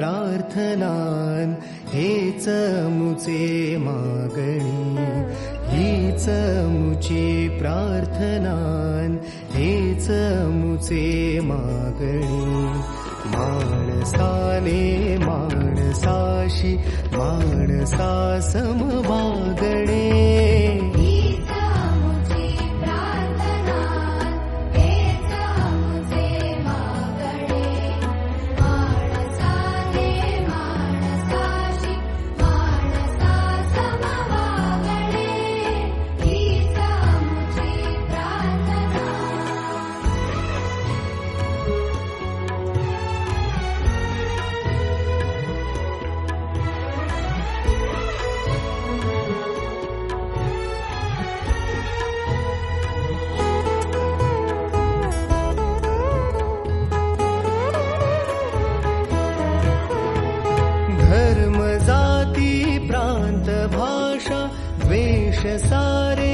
प्रार्थनान हेच मुचे मागणी, हीच मुची प्रार्थनान हेच मुचे मागणी. माणसाने माणसाशी माणसा सम वागणे, धर्म जाती प्रांत भाषा द्वेष सारे